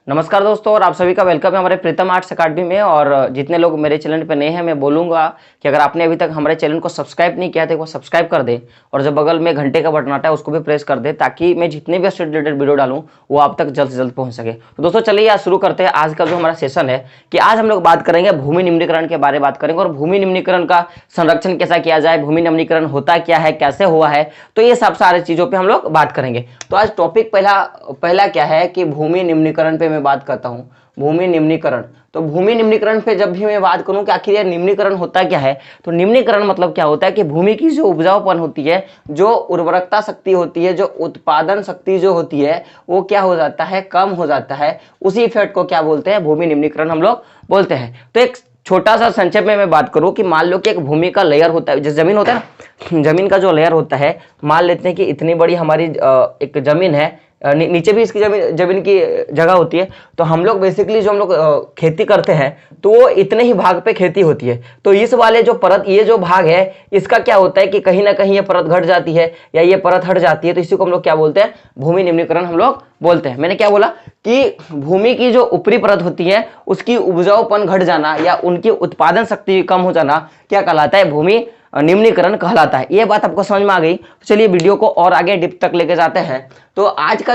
नमस्कार दोस्तों, और आप सभी का वेलकम है हमारे प्रीतम आर्ट्स अकादमी में। और जितने लोग मेरे चैनल पे नए हैं, मैं बोलूंगा कि अगर आपने अभी तक हमारे चैनल को सब्सक्राइब नहीं किया तो वो सब्सक्राइब कर दे, और जो बगल में घंटे का बटन आता है उसको भी प्रेस कर दे, ताकि मैं जितने भी स्टडी रिलेटेड वीडियो डालूं वो आप तक जल्द से जल्द पहुंच सके। तो दोस्तों चलिए आज शुरू करते हैं आज का जो हमारा सेशन है, कि आज हम लोग बात करेंगे भूमि निम्नीकरण के बारे में बात करेंगे, और भूमि निम्नीकरण का संरक्षण कैसा किया जाए, भूमि निम्नीकरण होता क्या है, कैसे हुआ है, तो ये सब सारे चीजों पर हम लोग बात करेंगे। तो आज टॉपिक पहला क्या है कि भूमि निम्नीकरण पे मैं बात करता हूँ। भूमि निम्नीकरण, तो भूमि निम्नीकरण पे जब भी मैं बात करूं कि आखिर यह निम्नीकरण होता क्या है, तो निम्नीकरण मतलब क्या होता है कि भूमि की जो उपजाऊपन होती है, जो उर्वरकता शक्ति होती है, जो उत्पादन शक्ति जो होती है, वो क्या हो जाता है, कम हो जाता है। उसी इफेक्ट को क्या बोलते हैं, भूमि निम्नीकरण हम लोग बोलते हैं। तो एक छोटा सा संक्षेप में मैं बात करूं कि मान लो कि एक भूमि का लेयर होता है, जैसे जमीन होता है ना, जमीन का जो लेयर होता है, मान लेते हैं कि इतनी बड़ी हमारी एक जमीन है, नीचे भी इसकी जमीन की जगह होती है। तो हम लोग बेसिकली जो हम लोग खेती करते हैं, तो वो इतने ही भाग पे खेती होती है। तो इस वाले जो परत, ये जो भाग है, इसका क्या होता है कि कहीं ना कहीं ये परत घट जाती है या ये परत हट जाती है, तो इसी को हम लोग क्या बोलते हैं, भूमि निम्नीकरण हम लोग बोलते हैं। मैंने क्या बोला कि भूमि की जो ऊपरी परत होती है उसकी उपजाऊपन घट जाना या उनकी उत्पादन शक्ति कम हो जाना क्या कहलाता है, भूमि निम्नीकरण कहलाता है। ये बात आपको समझ में आ गई। तो चलिए वीडियो को और आगे डिप तक लेके जाते हैं। तो आज का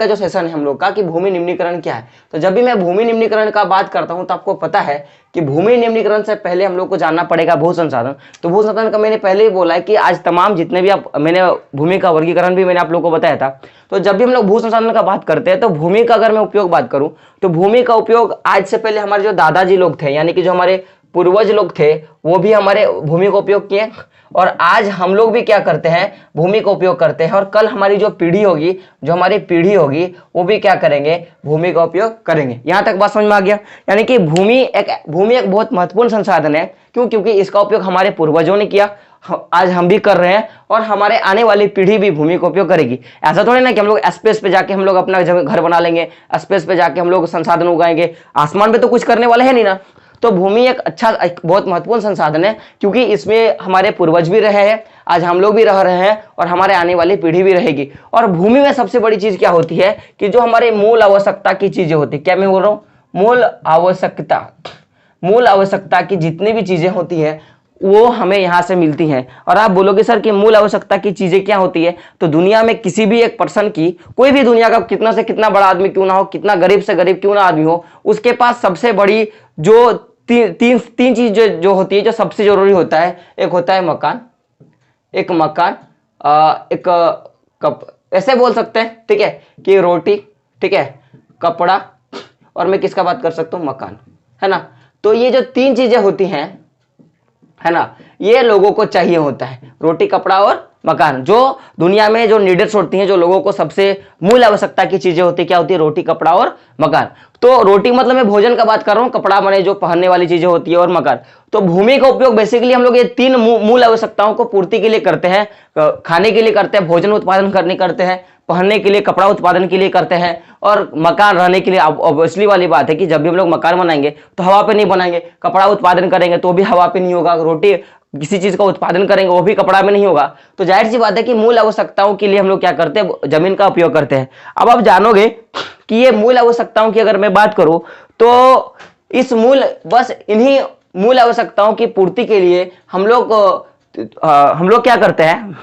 जो सेशन है हम लोग का कि भूमि निम्नीकरण क्या है। तो जब भी मैं भूमि निम्नीकरण का बात करता हूं तो आपको पता है कि भूमि निम्नीकरण से पहले हम लोग को जानना पड़ेगा भू संसाधन। तो भू संसाधन का मैंने पहले ही बोला है कि आज तमाम जितने भी मैंने भूमि का वर्गीकरण भी मैंने आप लोग को बताया था। तो जब भी हम लोग भू संसाधन का बात करते हैं, तो भूमि का अगर मैं उपयोग बात करूं, तो भूमि का उपयोग आज से पहले हमारे जो दादाजी लोग थे, यानी कि जो हमारे पूर्वज लोग थे, वो भी हमारे भूमि का उपयोग किए, और आज हम लोग भी क्या करते हैं, भूमि का उपयोग करते हैं। और कल हमारी जो पीढ़ी होगी, वो भी क्या करेंगे, भूमि का उपयोग करेंगे। यहां तक बात समझ में आ गया। यानी कि भूमि एक बहुत महत्वपूर्ण संसाधन है। क्यों? क्योंकि इसका उपयोग हमारे पूर्वजों ने किया, आज हम भी कर रहे हैं, और हमारे आने वाली पीढ़ी भी भूमि का उपयोग करेगी। ऐसा थोड़ी ना कि हम लोग स्पेस पे जाके हम लोग अपना घर बना लेंगे, स्पेस पे जाके हम लोग संसाधन उगाएंगे, आसमान पे तो कुछ करने वाले हैं नहीं ना। तो भूमि एक बहुत महत्वपूर्ण संसाधन है, क्योंकि इसमें हमारे पूर्वज भी रहे हैं, आज हम लोग भी रह रहे हैं, और हमारे आने वाली पीढ़ी भी रहेगी। और भूमि में सबसे बड़ी चीज क्या होती है कि जो हमारे मूल आवश्यकता की चीजें होती है, क्या मैं बोल रहा हूं, मूल आवश्यकता की जितनी भी चीजें होती है वो हमें यहां से मिलती हैं। और आप बोलोगे सर कि मूल आवश्यकता की चीजें क्या होती है, तो दुनिया में किसी भी एक पर्सन की, कोई भी दुनिया का कितना से कितना बड़ा आदमी क्यों ना हो, कितना गरीब से गरीब क्यों ना आदमी हो, उसके पास सबसे बड़ी जो तीन चीज जो होती है, जो सबसे जरूरी होता है, एक होता है मकान, एक कप, ऐसे बोल सकते हैं, ठीक है, कि रोटी, ठीक है, कपड़ा, और मैं किसका बात कर सकता हूं, मकान, है ना। तो ये जो तीन चीजें होती हैं, है ना, ये लोगों को चाहिए होता है, रोटी, कपड़ा और मकान। जो दुनिया में जो नीड्स होती हैं, जो लोगों को सबसे मूल आवश्यकता की चीजें होती है, क्या होती है, रोटी, कपड़ा और मकान। तो रोटी मतलब मैं भोजन का बात कर रहा हूं, कपड़ा माने जो पहनने वाली चीजें होती है, और मकान। तो भूमि का उपयोग बेसिकली हम लोग ये तीन मूल आवश्यकताओं को पूर्ति के लिए करते हैं। खाने के लिए करते हैं, भोजन उत्पादन करने करते हैं, पहनने के लिए, कपड़ा उत्पादन के लिए करते हैं, और मकान रहने के लिए। ऑब्वियसली वाली बात है कि जब भी हम लोग मकान बनाएंगे तो हवा पे नहीं बनाएंगे, कपड़ा उत्पादन करेंगे तो भी हवा पे नहीं होगा, रोटी किसी चीज का उत्पादन करेंगे वो भी कपड़ा में नहीं होगा। तो जाहिर सी बात है कि मूल आवश्यकताओं के लिए हम लोग क्या करते हैं, जमीन का उपयोग करते हैं। अब आप जानोगे कि ये मूल आवश्यकताओं की अगर मैं बात करूं, तो बस इन्हीं मूल आवश्यकताओं की पूर्ति के लिए हम लोग क्या करते हैं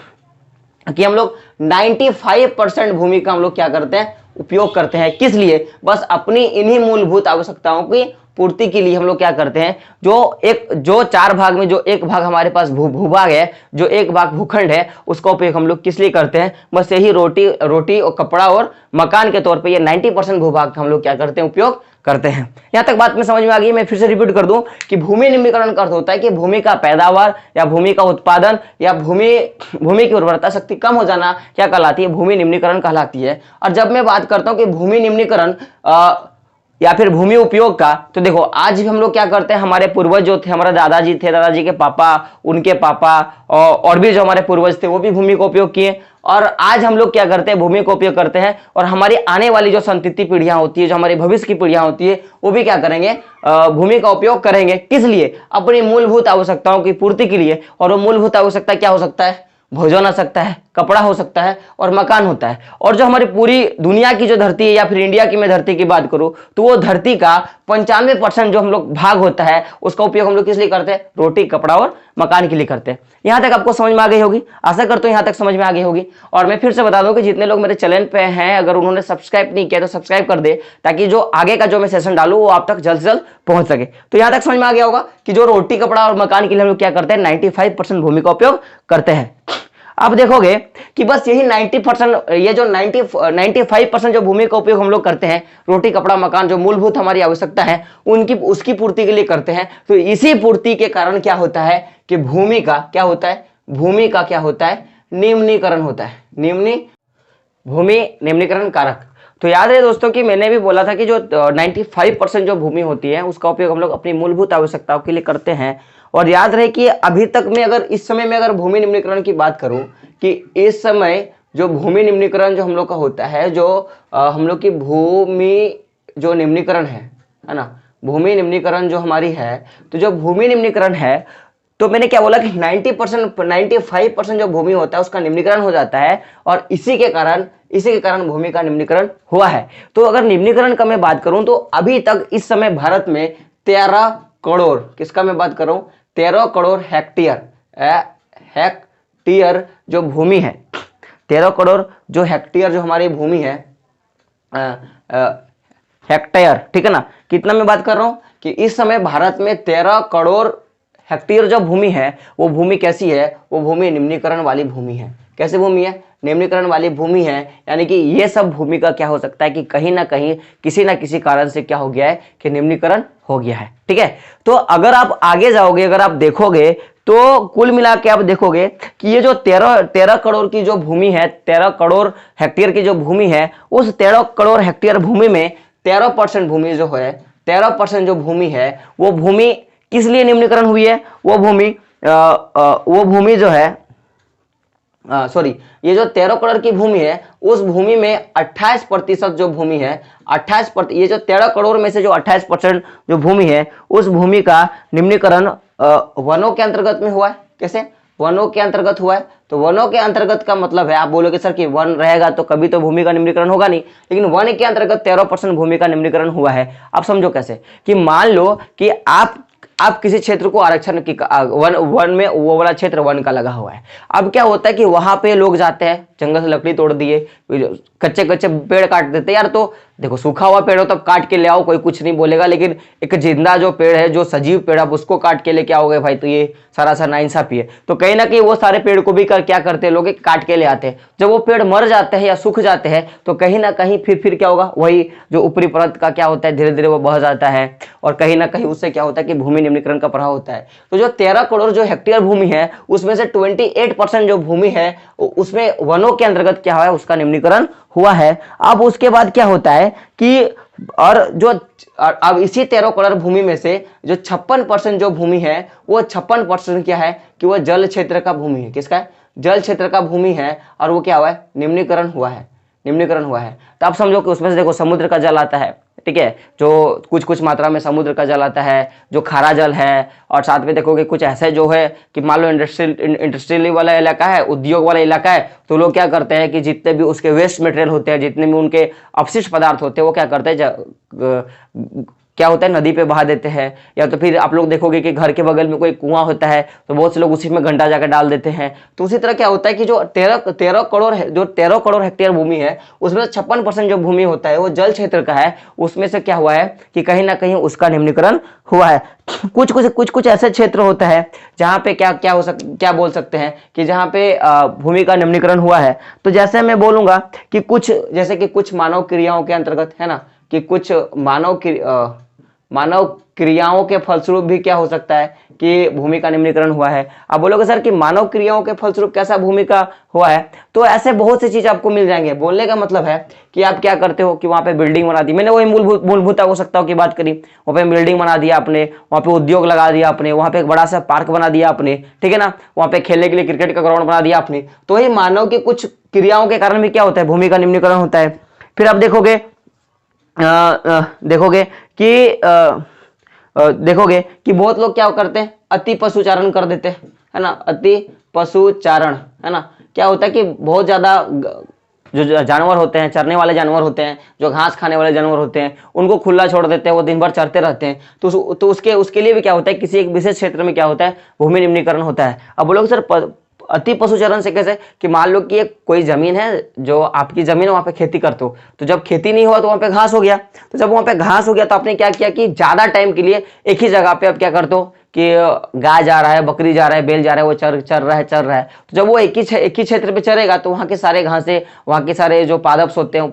कि हम लोग 95% भूमि का हम लोग क्या करते हैं, उपयोग करते हैं। किस लिए? बस अपनी इन्हीं मूलभूत आवश्यकताओं की पूर्ति के लिए हम लोग क्या करते हैं, जो चार भाग में जो एक भाग हमारे पास भूभाग है, जो एक भाग भूखंड है, उसका उपयोग हम लोग किस लिए करते हैं, बस यही रोटी और कपड़ा और मकान के तौर पे ये 90% भूभाग का हम लोग क्या करते हैं, उपयोग करते हैं। यहां तक बात में समझ में आ गई। मैं फिर से रिपीट कर दूं कि भूमि निम्नीकरण का अर्थ होता है कि भूमि का पैदावार या भूमि का उत्पादन या भूमि की उर्वरता शक्ति कम हो जाना क्या कहलाती है, भूमि निम्नीकरण कहलाती है। और जब मैं बात करता हूं कि भूमि निम्नीकरण या फिर भूमि उपयोग का, तो देखो आज भी हम लोग क्या करते हैं, हमारे पूर्वज जो थे, हमारे दादाजी थे, दादाजी के पापा, उनके पापा, और भी जो हमारे पूर्वज थे वो भी भूमि का उपयोग किए। और आज हम लोग क्या करते हैं, भूमि का उपयोग करते हैं, और हमारी आने वाली जो संतति पीढ़ियां होती है, जो हमारी भविष्य की पीढ़ियां होती है, वो भी क्या करेंगे, भूमि का उपयोग करेंगे। किस लिए? अपनी मूलभूत आवश्यकताओं की पूर्ति के लिए। और वो मूलभूत आवश्यकता क्या हो सकता है, भोजन हो सकता है, कपड़ा हो सकता है और मकान होता है। और जो हमारी पूरी दुनिया की जो धरती है या फिर इंडिया की मैं धरती की बात करूं तो वो धरती का 95% जो हम लोग भाग होता है उसका उपयोग हम लोग किस लिए करते हैं? रोटी, कपड़ा और मकान के लिए करते हैं। यहां तक आपको समझ में आ गई होगी, आशा करता हूं यहां तक समझ में आ गई होगी। और मैं फिर से बता दूं कि जितने लोग मेरे चैनल पे हैं अगर उन्होंने सब्सक्राइब नहीं किया तो सब्सक्राइब कर दे, ताकि जो आगे का जो मैं सेशन डालू वो आप तक जल्द से जल्द पहुंच सके। तो यहां तक समझ में आ गया होगा कि जो रोटी, कपड़ा और मकान के लिए हम लोग क्या करते हैं? 95% भूमि का उपयोग करते हैं। आप देखोगे कि बस यही 90%, ये जो 95% जो भूमि का उपयोग हम लोग करते हैं, रोटी, कपड़ा, मकान, जो मूलभूत हमारी आवश्यकता है उनकी उसकी पूर्ति के लिए करते हैं। तो इसी पूर्ति के कारण क्या होता है कि भूमि का क्या होता है? भूमि का क्या होता है? निम्नीकरण होता है। भूमि निम्नीकरण कारक। तो याद है दोस्तों कि मैंने भी बोला था कि जो 95% जो भूमि होती है उसका उपयोग हम लोग अपनी मूलभूत आवश्यकताओं के लिए करते हैं। और याद रहे कि अभी तक में अगर इस समय में अगर भूमि निम्नीकरण की बात करूं कि इस समय जो भूमि निम्नीकरण जो हम लोग का होता है, जो हम लोग की भूमि जो निम्नीकरण है ना, भूमि निम्नीकरण जो हमारी है, तो जो भूमि निम्नीकरण है तो मैंने क्या बोला कि 95% जो भूमि होता है उसका निम्नीकरण हो जाता है और इसी के कारण भूमि का निम्नीकरण हुआ है। तो अगर निम्नीकरण का मैं बात करूं तो अभी तक इस समय भारत में 13 करोड़, किसका मैं बात कर रहा हूं? 13 करोड़ हेक्टेयर जो भूमि है, 13 करोड़ जो हेक्टेयर जो हमारी भूमि है, हेक्टेयर, ठीक है ना। कितना मैं बात कर रहा हूं कि इस समय भारत में 13 करोड़ हेक्टेयर जो भूमि है वो भूमि कैसी है? वो भूमि निम्नीकरण वाली भूमि है। कैसे भूमि है? निम्नीकरण वाली भूमि है। यानी कि ये सब भूमि का क्या हो सकता है कि कहीं ना कहीं किसी ना किसी कारण से क्या हो गया है कि निम्नीकरण हो गया है। ठीक है, तो अगर आप आगे जाओगे, अगर आप देखोगे तो कुल मिला के आप देखोगे कि ये जो 13 करोड़ की जो भूमि है, 13 करोड़ हेक्टेयर की जो भूमि है, उस 13 करोड़ हेक्टेयर भूमि में 13% भूमि जो है, 13% जो भूमि है वो भूमि किस लिए निम्नीकरण हुई है? वो भूमि जो है, सॉरी, ये जो 13 करोड़ की भूमि है उस भूमि में 28% जो भूमि है, 28%, ये जो 13 करोड़ में से जो 28% जो भूमि है उस भूमि का निम्नीकरण वनों के अंतर्गत में हुआ है। कैसे? वनों के अंतर्गत हुआ है। तो वनों के अंतर्गत का मतलब है, आप बोलोगे सर कि वन रहेगा तो कभी तो भूमि का निम्नीकरण होगा नहीं, लेकिन वन के अंतर्गत 13% भूमि का निम्नीकरण हुआ है। आप समझो कैसे कि मान लो कि आप किसी क्षेत्र को आरक्षण की वन में वो वाला क्षेत्र वन का लगा हुआ है। अब क्या होता है कि वहां पे लोग जाते हैं, जंगल से लकड़ी तोड़ दिए, कच्चे कच्चे पेड़ काट देते यार। तो देखो सूखा हुआ पेड़ हो तब काट के ले आओ, कोई कुछ नहीं बोलेगा, लेकिन एक जिंदा जो पेड़ है, जो सजीव पेड़, आप उसको काट के लेके आओगे भाई, तो ये सारा सा नाइंसाफी है। तो कहीं ना कहीं वो सारे पेड़ को भी क्या करते हैं लोग? काट के ले आते हैं। जब वो पेड़ मर जाते हैं या सूख जाते हैं तो कहीं ना कहीं फिर क्या होगा? वही जो ऊपरी परत का क्या होता है, धीरे धीरे वो बह जाता है और कहीं ना कहीं उससे क्या होता है कि भूमि निम्नीकरण का प्रभाव होता है। तो जो 13 करोड़ जो हेक्टेयर भूमि है उसमें से 28% जो भूमि है उसमें वनों के अंतर्गत क्या हुआ है? उसका निम्नीकरण हुआ है। अब उसके बाद क्या होता है कि अब इसी 13 करोड़ भूमि में से जो 56% जो भूमि है वो 56% क्या है कि वो जल क्षेत्र का भूमि है। किसका है? जल क्षेत्र का भूमि है। और वो क्या हुआ है? निम्नीकरण हुआ है। तो आप समझो कि उसमें से देखो समुद्र का जल आता है, ठीक है, जो कुछ मात्रा में समुद्र का जल आता है, जो खारा जल है, और साथ में देखोगे कुछ ऐसे जो है कि मान लो इंडस्ट्रियल वाला इलाका है, उद्योग वाला इलाका है, तो लोग क्या करते हैं कि जितने भी उसके वेस्ट मटेरियल होते हैं, जितने भी उनके अपशिष्ट पदार्थ होते हैं, वो क्या करते हैं, क्या होता है, नदी पे बहा देते हैं। या तो फिर आप लोग देखोगे कि घर के बगल में कोई कुआं होता है तो बहुत से लोग उसी में घंटा जाकर डाल देते हैं। तो उसी तरह क्या होता है कि जो 13 करोड़ हेक्टेयर भूमि है उसमें 56% जो भूमि होता है वो जल क्षेत्र का है। उसमें से क्या हुआ है कि कहीं ना कहीं उसका निम्नीकरण हुआ है। कुछ ऐसे क्षेत्र होता है जहां पे क्या बोल सकते हैं कि जहां पे भूमि का निम्नीकरण हुआ है। तो जैसे मैं बोलूंगा कि कुछ मानव क्रियाओं के अंतर्गत है ना, कि कुछ मानव क्रियाओं के फलस्वरूप भी क्या हो सकता है कि भूमि का निम्नीकरण हुआ है। आप बोलोगे सर कि मानव क्रियाओं के फलस्वरूप कैसा भूमि का हुआ है? तो ऐसे बहुत सी चीज आपको मिल जाएंगे। बोलने का मतलब है कि आप क्या करते हो कि वहां पे बिल्डिंग बना दी, मैंने वही मूलभूत आवश्यकताओं की बात करी, वहां पे बिल्डिंग बना दिया आपने, वहां पे उद्योग लगा दिया आपने, वहां पे एक बड़ा सा पार्क बना दिया आपने, ठीक है ना, वहां पे खेलने के लिए क्रिकेट का ग्राउंड बना दिया आपने। तो ये मानव की कुछ क्रियाओं के कारण भी क्या होता है? भूमि का निम्नीकरण होता है। फिर आप देखोगे कि बहुत लोग क्या करते हैं? अति पशुचारण कर देते हैं, है ना, अति पशु चारण, है ना। क्या होता है कि बहुत ज्यादा जो जानवर होते हैं, चरने वाले जानवर होते हैं, जो घास खाने वाले जानवर होते हैं, उनको खुला छोड़ देते हैं, वो दिन भर चरते रहते हैं। तो उसके लिए भी क्या होता है, किसी एक विशेष क्षेत्र में क्या होता है, भूमि निम्नीकरण होता है। अब बोलोगे सर अति पशुचरण से कैसे, कि मान लो कि एक कोई जमीन है, जो आपकी जमीन है, वहां पे खेती करते हो, तो जब खेती नहीं हुआ तो वहां पे घास हो गया। तो जब वहां पे घास हो गया तो आपने क्या किया कि ज्यादा टाइम के लिए एक ही जगह पे आप क्या करते हो कि गाय जा रहा है, बकरी जा रहा है, बैल जा रहा है, वो चर रहा है। तो जब वो एक ही क्षेत्र पे चरेगा तो वहां के सारे घासे, वहां के सारे जो पादप होते हैं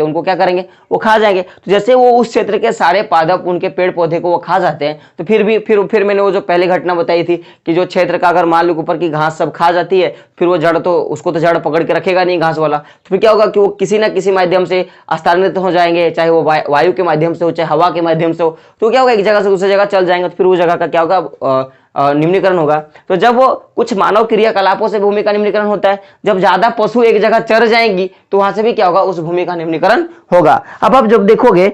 उनको क्या करेंगे, वो खा जाएंगे। तो जैसे वो उस क्षेत्र के सारे पादप, उनके पेड़ पौधे को वो खा जाते हैं, तो फिर मैंने वो जो पहली घटना बताई थी कि जो क्षेत्र का अगर मान लो ऊपर की घास सब खा जाती है, फिर वो उसको तो जड़ पकड़ के रखेगा नहीं घास वाला। तो फिर क्या होगा कि वो किसी ना किसी माध्यम से स्थानांतरित हो जाएंगे, चाहे वो वायु के माध्यम से हो, चाहे हवा के माध्यम से हो। तो क्या होगा, एक जगह से दूसरी जगह चल जाएंगे, तो फिर उस जगह का क्या होगा, निम्नीकरण होगा। तो जब वो कुछ मानव क्रियाकलापों से भूमि का निम्नीकरण होता है, जब ज्यादा पशु एक जगह चर जाएंगी तो वहां से भी क्या होगा, उस भूमि का निम्नीकरण होगा। अब जब देखोगे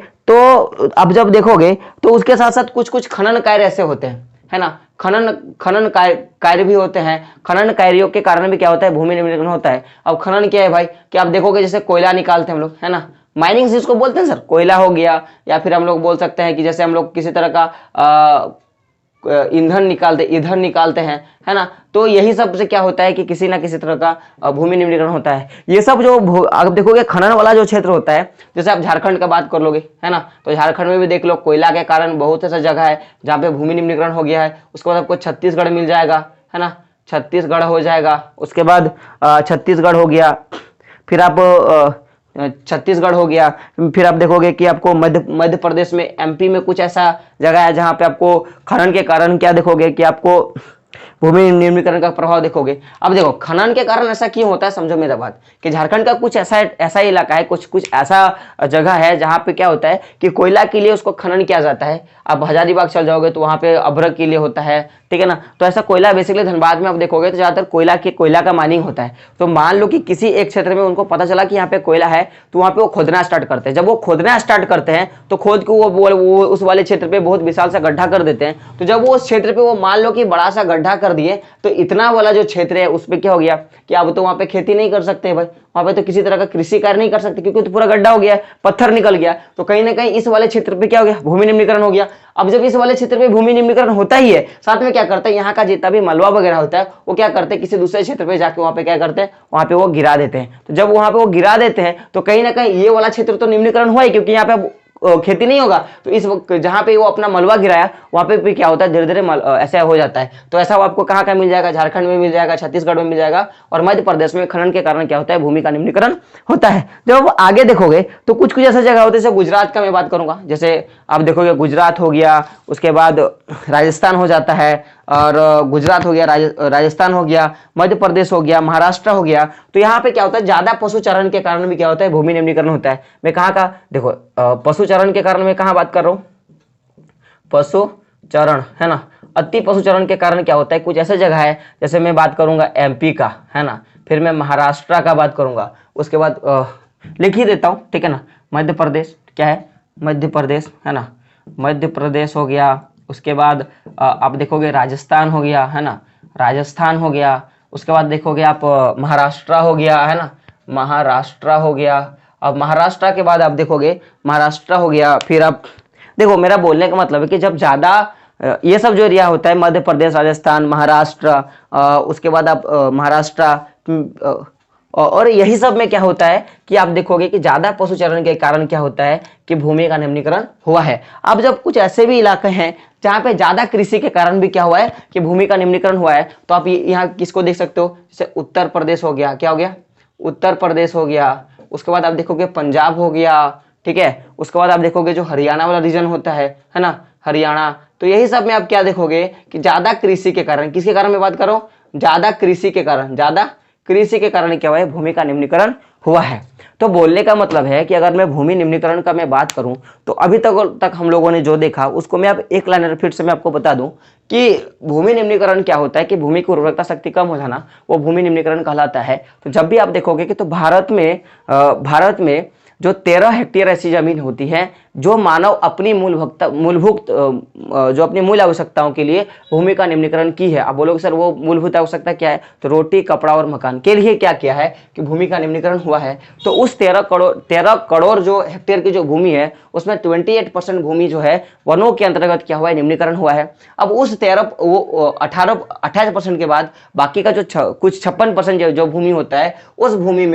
तो उसके साथ साथ कुछ खनन कार्य ऐसे होते हैं, है ना। खनन कार्य भी होते हैं। खनन कार्यों के कारण भी क्या होता है, भूमि निम्नीकरण होता है। अब खनन क्या है भाई, कि आप देखोगे जैसे कोयला निकालते हैं हम लोग, है ना, माइनिंग जिसको बोलते हैं सर, कोयला हो गया, या फिर हम लोग बोल सकते हैं कि जैसे हम लोग किसी तरह का ईंधन निकालते हैं, है ना। तो यही सब से क्या होता है कि किसी ना किसी तरह का भूमि निम्नीकरण होता है। ये सब जो आप देखोगे खनन वाला जो क्षेत्र होता है, जैसे आप झारखंड का बात कर लोगे, है ना, तो झारखंड में भी देख लो कोयला के कारण बहुत ऐसा जगह है जहाँ पे भूमि निम्नीकरण हो गया है। उसके बाद आपको छत्तीसगढ़ मिल जाएगा, है ना, छत्तीसगढ़ हो जाएगा। उसके बाद छत्तीसगढ़ हो गया, फिर आप छत्तीसगढ़ हो गया, फिर आप देखोगे कि आपको मध्य प्रदेश में, एमपी में कुछ ऐसा जगह है जहां पे आपको खनन के कारण क्या देखोगे कि आपको भूमि निम्नीकरण का प्रभाव देखोगे। अब देखो खनन के कारण ऐसा क्यों होता है, समझो मेरा बात, कि झारखंड का कुछ ऐसा इलाका है, कुछ ऐसा जगह है जहां पे क्या होता है कि कोयला के लिए उसको खनन किया जाता है। आप हजारीबाग चल जाओगे तो वहां पे अभ्रक के लिए होता है, ठीक है ना। तो ऐसा कोयला बेसिकली धनबाद में आप देखोगे तो ज्यादातर कोयला का माइनिंग होता है। तो मान लो कि किसी एक क्षेत्र में उनको पता चला कि यहाँ पे कोयला है, तो वहां पे वो खोदना स्टार्ट करते हैं। जब वो खोदना स्टार्ट करते हैं तो खोद के वो उस वाले क्षेत्र पे बहुत विशाल सा गड्ढा कर देते हैं। तो जब वो उस क्षेत्र पे वो मान लो कि बड़ा सा गड्ढा कर दिए, तो इतना वाला जो क्षेत्र है उस पर क्या हो गया कि अब तो वहां पे खेती नहीं कर सकते भाई, वहां पे तो किसी तरह का कृषि कार्य नहीं कर सकते, क्योंकि तो पूरा गड्ढा हो गया, पत्थर निकल गया। तो कहीं ना कहीं इस वाले क्षेत्र पे क्या हो गया, भूमि निम्नीकरण हो गया। अब जब इस वाले क्षेत्र पे भूमि निम्नीकरण होता ही है, साथ में क्या करता है, यहाँ का जितना भी मलबा वगैरह होता है वो क्या करते हैं, किसी दूसरे क्षेत्र पे जाके वहां पे क्या करते हैं, वहां पे वो गिरा देते हैं। तो जब वहां पे वो गिरा देते हैं तो कहीं ना कहीं ये वाला क्षेत्र तो निम्नीकरण हुआ ही, क्योंकि यहाँ पे खेती नहीं होगा। तो इस वक्त जहां पे वो अपना मलबा गिराया वहां पे भी क्या होता है, धीरे धीरे ऐसा हो जाता है। तो ऐसा आपको कहाँ कहाँ मिल जाएगा, झारखंड में मिल जाएगा, छत्तीसगढ़ में मिल जाएगा, और मध्य प्रदेश में खनन के कारण क्या होता है, भूमि का निम्नीकरण होता है। जब आप आगे देखोगे तो कुछ ऐसा जगह होते हैं, जैसे गुजरात का मैं बात करूंगा, जैसे आप देखोगे गुजरात हो गया, उसके बाद राजस्थान हो जाता है, और गुजरात हो गया, राजस्थान हो गया, मध्य प्रदेश हो गया, महाराष्ट्र हो गया। तो यहाँ पे क्या होता है, ज्यादा पशुचरण के कारण भी क्या होता है, भूमि निम्नीकरण होता है। मैं कहाँ का देखो, पशुचरण के कारण मैं कहाँ बात कर रहा हूँ, पशुचरण, है ना। अति पशुचरण के कारण क्या होता है, कुछ ऐसे जगह है, जैसे मैं बात करूंगा एमपी का, है ना, फिर मैं महाराष्ट्र का बात करूंगा, उसके बाद लिख ही देता हूँ, ठीक है ना। मध्य प्रदेश क्या है, मध्य प्रदेश, है ना, मध्य प्रदेश हो गया। उसके बाद आप देखोगे राजस्थान हो गया, है ना, राजस्थान हो गया। उसके बाद देखोगे आप महाराष्ट्र हो गया, है ना, महाराष्ट्र हो गया। अब महाराष्ट्र के बाद आप देखोगे महाराष्ट्र हो गया। फिर आप देखो, मेरा बोलने का मतलब है कि जब ज्यादा ये सब जो एरिया होता है, मध्य प्रदेश, राजस्थान, महाराष्ट्र, उसके बाद आप महाराष्ट्र, और यही सब में क्या होता है कि आप देखोगे कि ज्यादा पशुचरण के कारण क्या होता है कि भूमि का निम्नीकरण हुआ है। अब जब कुछ ऐसे भी इलाके हैं जहां पे ज्यादा कृषि के कारण भी क्या हुआ है कि भूमि का निम्नीकरण हुआ है, तो आप यहाँ किसको देख सकते हो, जैसे उत्तर प्रदेश हो गया, क्या हो गया, उत्तर प्रदेश हो गया। उसके बाद आप देखोगे पंजाब हो गया, ठीक है। उसके बाद आप देखोगे जो हरियाणा वाला रीजन होता है ना, हरियाणा। तो यही सब में आप क्या देखोगे कि ज्यादा कृषि के कारण, किसके कारण मैं बात कर रहा हूँ, ज्यादा कृषि के कारण, ज्यादा कृषि के कारण क्या हुआ है, भूमि का निम्नीकरण हुआ है। तो बोलने का मतलब है कि अगर मैं भूमि निम्नीकरण का मैं बात करूं तो अभी तक हम लोगों ने जो देखा उसको मैं अब एक लाइन फिर से मैं आपको बता दूं कि भूमि निम्नीकरण क्या होता है, कि भूमि की उर्वरकता शक्ति कम हो जाना, वो भूमि निम्नीकरण कहलाता है। तो जब भी आप देखोगे कि तो भारत में जो 13 हेक्टेयर ऐसी जमीन होती है जो मानव अपनी मूलभूत जो अपनी मूल आवश्यकताओं के लिए भूमि का निम्नीकरण की है। आप बोलोगे सर वो मूलभूत आवश्यकता क्या है, तो रोटी, कपड़ा और मकान के लिए क्या किया है कि भूमि का निम्नीकरण हुआ है। तो उस 13 करोड़ जो हेक्टेयर की जो भूमि है उसमें 28% भूमि जो है वनों के अंतर्गत क्या हुआ है, निम्नीकरण हुआ है। अब उस 28% के बाद बाकी का जो कुछ 56% जो भूमि होता है उस भूमि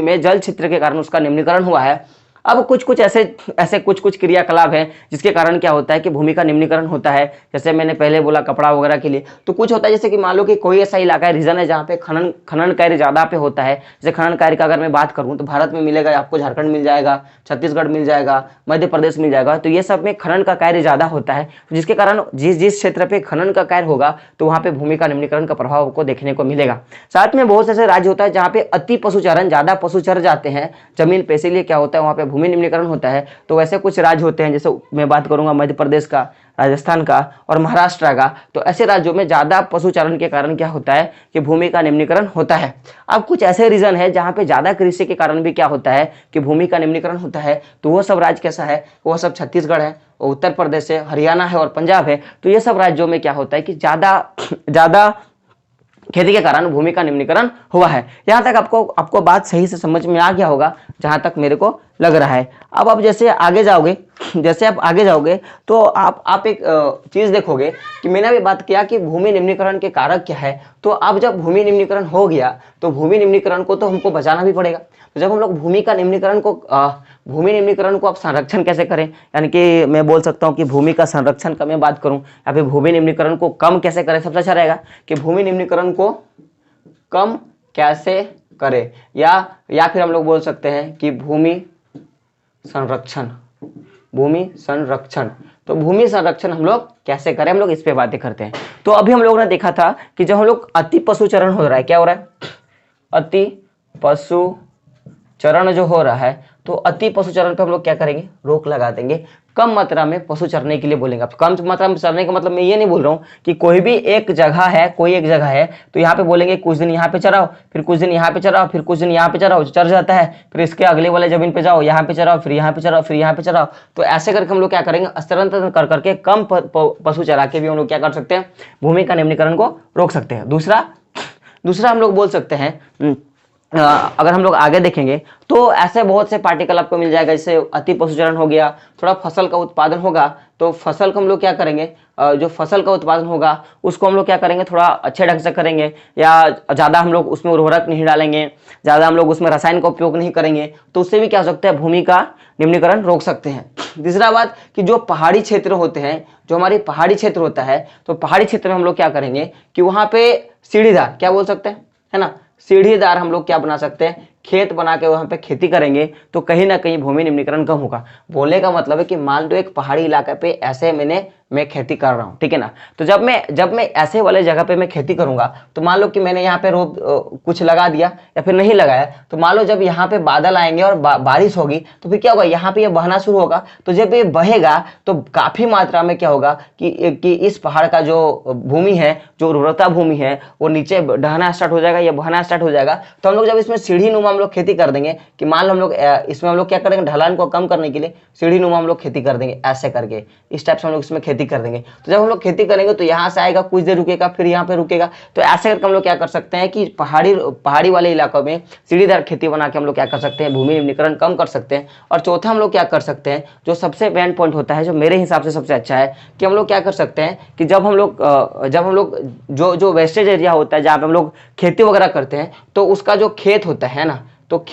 में जल क्षेत्र के कारण उसका निम्नीकरण हुआ है। अब कुछ ऐसे कुछ क्रियाकलाप हैं जिसके कारण क्या होता है कि भूमि का निम्नीकरण होता है। जैसे मैंने पहले बोला कपड़ा वगैरह के लिए, तो कुछ होता है जैसे कि मान लो कि कोई ऐसा इलाका है, रीजन है जहाँ पे खनन कार्य ज्यादा पे होता है। जैसे खनन कार्य का अगर मैं बात करूँ तो भारत में मिलेगा आपको, झारखंड मिल जाएगा, छत्तीसगढ़ मिल जाएगा, मध्य प्रदेश मिल जाएगा। तो ये सब में खनन का कार्य ज्यादा होता है, जिसके कारण जिस क्षेत्र पे खनन का कार्य होगा तो वहाँ पे भूमि का निम्नीकरण का प्रभाव आपको देखने को मिलेगा। साथ में बहुत ऐसे राज्य होता है जहाँ पे अति पशुचारण, ज्यादा पशु चर जाते हैं जमीन पे, इसीलिए क्या होता है वहाँ पे भूमि निम्नीकरण होता है। तो वैसे कुछ राज्य होते हैं, जैसे मैं बात करूंगा मध्य प्रदेश का, राजस्थान का और महाराष्ट्र का। तो ऐसे राज्यों में ज्यादा पशुचारण के कारण क्या होता है कि भूमि का निम्नीकरण होता है। अब कुछ ऐसे रीजन है जहां पे ज्यादा कृषि के कारण भी क्या होता है कि भूमि का निम्नीकरण होता है। तो वो सब राज्य कैसा है, वो सब छत्तीसगढ़ है, उत्तर प्रदेश है, हरियाणा है और पंजाब है। तो ये सब राज्यों में क्या होता है कि ज्यादा खेती के कारण भूमि का निम्नीकरण हुआ है। यहां तक आपको बात सही से समझ में आ गया होगा जहां तक मेरे को लग रहा है। अब आप जैसे आगे जाओगे तो आप एक चीज देखोगे कि मैंने अभी बात किया कि भूमि निम्नीकरण के कारक क्या है। तो अब जब भूमि निम्नीकरण हो गया तो भूमि निम्नीकरण को तो हमको बचाना भी पड़ेगा। तो जब हम लोग भूमि निम्नीकरण को आप संरक्षण कैसे करें, यानी कि मैं बोल सकता हूं कि भूमि का संरक्षण का मैं बात करूं या फिर भूमि निम्नीकरण को कम कैसे करें, सबसे अच्छा रहेगा कि भूमि निम्नीकरण को कम कैसे करें, या फिर हम लोग बोल सकते हैं कि भूमि संरक्षण। तो भूमि संरक्षण हम लोग कैसे करें, हम लोग इस पे बातें करते हैं। तो अभी हम लोग ने देखा था कि जब हम लोग अति पशुचरण हो रहा है, क्या हो रहा है, अति पशुचरण जो हो रहा है, तो अति पशुचरण पे हम लोग क्या करेंगे, रोक लगा देंगे। कम मात्रा में पशु चरने के लिए बोलेंगे। अब कम मात्रा में चरने का मतलब मैं ये नहीं बोल रहा हूँ कि कोई एक जगह है तो यहाँ पे बोलेंगे कुछ दिन यहाँ पे चराओ, फिर कुछ दिन यहाँ पे चराओ, फिर कुछ दिन यहाँ पे चराओ, चर जाता है, फिर इसके अगले वाले जमीन पे जाओ, यहाँ पे चराओ, फिर यहाँ पे चराओ, फिर यहाँ पे चराओ। तो ऐसे करके हम लोग क्या करेंगे, स्थानांतरण कर करके कम पशु चरा के भी हम लोग क्या कर सकते हैं, भूमि का निम्नीकरण को रोक सकते हैं। दूसरा हम लोग बोल सकते हैं, अगर हम लोग आगे देखेंगे तो ऐसे बहुत से पार्टिकल आपको मिल जाएगा। जैसे अति पशुचरण हो गया, थोड़ा फसल का उत्पादन होगा तो फसल को हम लोग क्या करेंगे, जो फसल का उत्पादन होगा उसको हम लोग क्या करेंगे, थोड़ा अच्छे ढंग से करेंगे, या ज़्यादा हम लोग उसमें उर्वरक नहीं डालेंगे, ज़्यादा हम लोग उसमें रसायन का उपयोग नहीं करेंगे। तो उससे भी क्या हो सकता है, भूमि का निम्नीकरण रोक सकते हैं। तीसरा बात कि जो पहाड़ी क्षेत्र होते हैं, जो हमारे पहाड़ी क्षेत्र होता है, तो पहाड़ी क्षेत्र में हम लोग क्या करेंगे कि वहाँ पे सीढ़ीदार, क्या बोल सकते हैं, है ना, सीढ़ीदार हम लोग क्या बना सकते हैं, खेत बना के वहां पे खेती करेंगे तो कहीं ना कहीं भूमि निम्नीकरण कम होगा। बोलने का मतलब है कि मान लो एक पहाड़ी इलाके पे ऐसे मैं खेती कर रहा हूँ, ठीक है ना। तो जब मैं ऐसे वाले जगह पे मैं खेती करूंगा तो मान लो कि मैंने यहाँ पे कुछ लगा दिया या फिर नहीं लगाया, तो मान लो जब यहाँ पे बादल आएंगे और बारिश होगी तो फिर क्या होगा, यहाँ पे ये बहना शुरू होगा। तो जब ये बहेगा तो काफी मात्रा में क्या होगा कि इस पहाड़ का जो भूमि है, जो उर्वरता भूमि है, वो नीचे ढहना स्टार्ट हो जाएगा या बहना स्टार्ट हो जाएगा। तो हम लोग जब इसमें सीढ़ी नुमा हम लोग खेती कर देंगे कि मान लो हम लोग इसमें हम लोग क्या करेंगे, ढलान को कम करने के लिए सीढ़ी नुमा हम लोग खेती कर देंगे, ऐसे करके इस टाइप से हम लोग इसमें खेती कर देंगे। तो जब हम लोग खेती करेंगे तो यहाँ से आएगा, कुछ देर रुकेगा, फिर यहाँ पे रुकेगा। तो ऐसे करके हम लोग क्या कर सकते हैं कि पहाड़ी वाले इलाकों में सीढ़ीदार खेती बना के हम लोग क्या कर सकते हैं, भूमि निम्नीकरण कम कर सकते हैं। और चौथा हम लोग क्या कर सकते हैं, जो सबसे मेन पॉइंट होता है, जो मेरे हिसाब से सबसे अच्छा है, कि हम लोग क्या कर सकते हैं कि जब हम लोग जो वेस्टेज एरिया होता है जहाँ पे हम लोग खेती वगैरह करते हैं, तो उसका जो खेत होता है ना, तो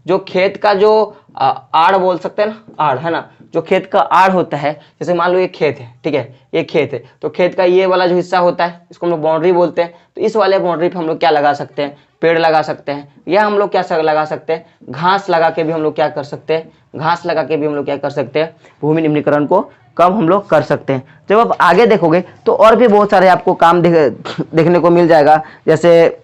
जो खेत का जो आड़ बोल सकते हैं ना, आड़ है ना, जो खेत का आड़ होता है, जैसे मान लो ये खेत है, ठीक है, ये खेत है, तो खेत का ये वाला जो हिस्सा होता है इसको हम लोग बाउंड्री बोलते हैं। तो इस वाले बाउंड्री पे हम लोग क्या लगा सकते हैं, पेड़ लगा सकते हैं, या हम लोग क्या लगा सकते हैं, घास लगा के भी हम लोग क्या कर सकते हैं, भूमि निम्नीकरण को कम हम लोग कर सकते हैं। जब आप आगे देखोगे तो और भी बहुत सारे आपको काम देखने को मिल जाएगा। जैसे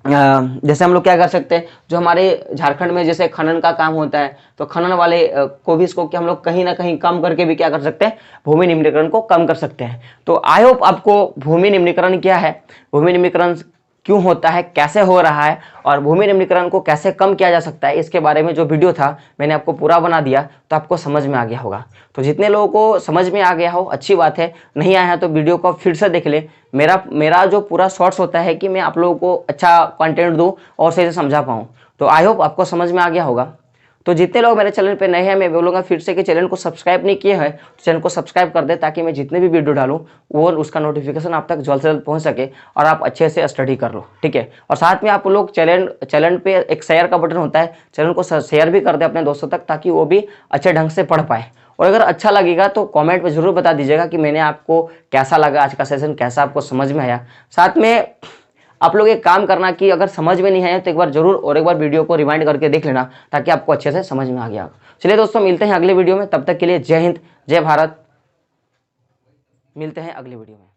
हम लोग क्या कर सकते हैं, जो हमारे झारखंड में जैसे खनन का काम होता है, तो खनन वाले को भी इसको हम लोग कहीं ना कहीं कम करके भी क्या कर सकते हैं, भूमि निम्नीकरण को कम कर सकते हैं। तो आई होप आपको भूमि निम्नीकरण क्या है, भूमि निम्नीकरण क्यों होता है, कैसे हो रहा है और भूमि निम्नीकरण को कैसे कम किया जा सकता है, इसके बारे में जो वीडियो था मैंने आपको पूरा बना दिया, तो आपको समझ में आ गया होगा। तो जितने लोगों को समझ में आ गया हो अच्छी बात है, नहीं आया है तो वीडियो को फिर से देख ले। मेरा जो पूरा शॉर्ट्स होता है कि मैं आप लोगों को अच्छा कंटेंट दूं और सही से समझा पाऊँ। तो आई होप आपको समझ में आ गया होगा। तो जितने लोग मेरे चैनल पे नए हैं मैं बोलूँगा फिर से कि चैनल को सब्सक्राइब नहीं किए हैं तो चैनल को सब्सक्राइब कर दे, ताकि मैं जितने भी वीडियो डालूं वो उसका नोटिफिकेशन आप तक जल्द से जल्द पहुंच सके और आप अच्छे से स्टडी कर लो, ठीक है। और साथ में आप लोग चैनल पे एक शेयर का बटन होता है, चैनल को शेयर भी कर दे अपने दोस्तों तक, ताकि वो भी अच्छे ढंग से पढ़ पाए। और अगर अच्छा लगेगा तो कमेंट में जरूर बता दीजिएगा कि मैंने आपको कैसा लगा, आज का सेशन कैसा आपको समझ में आया। साथ में आप लोग एक काम करना कि अगर समझ में नहीं आया तो एक बार जरूर और एक बार वीडियो को रिवाइंड करके देख लेना, ताकि आपको अच्छे से समझ में आ गया। चलिए दोस्तों, मिलते हैं अगले वीडियो में, तब तक के लिए जय हिंद जय भारत। मिलते हैं अगले वीडियो में।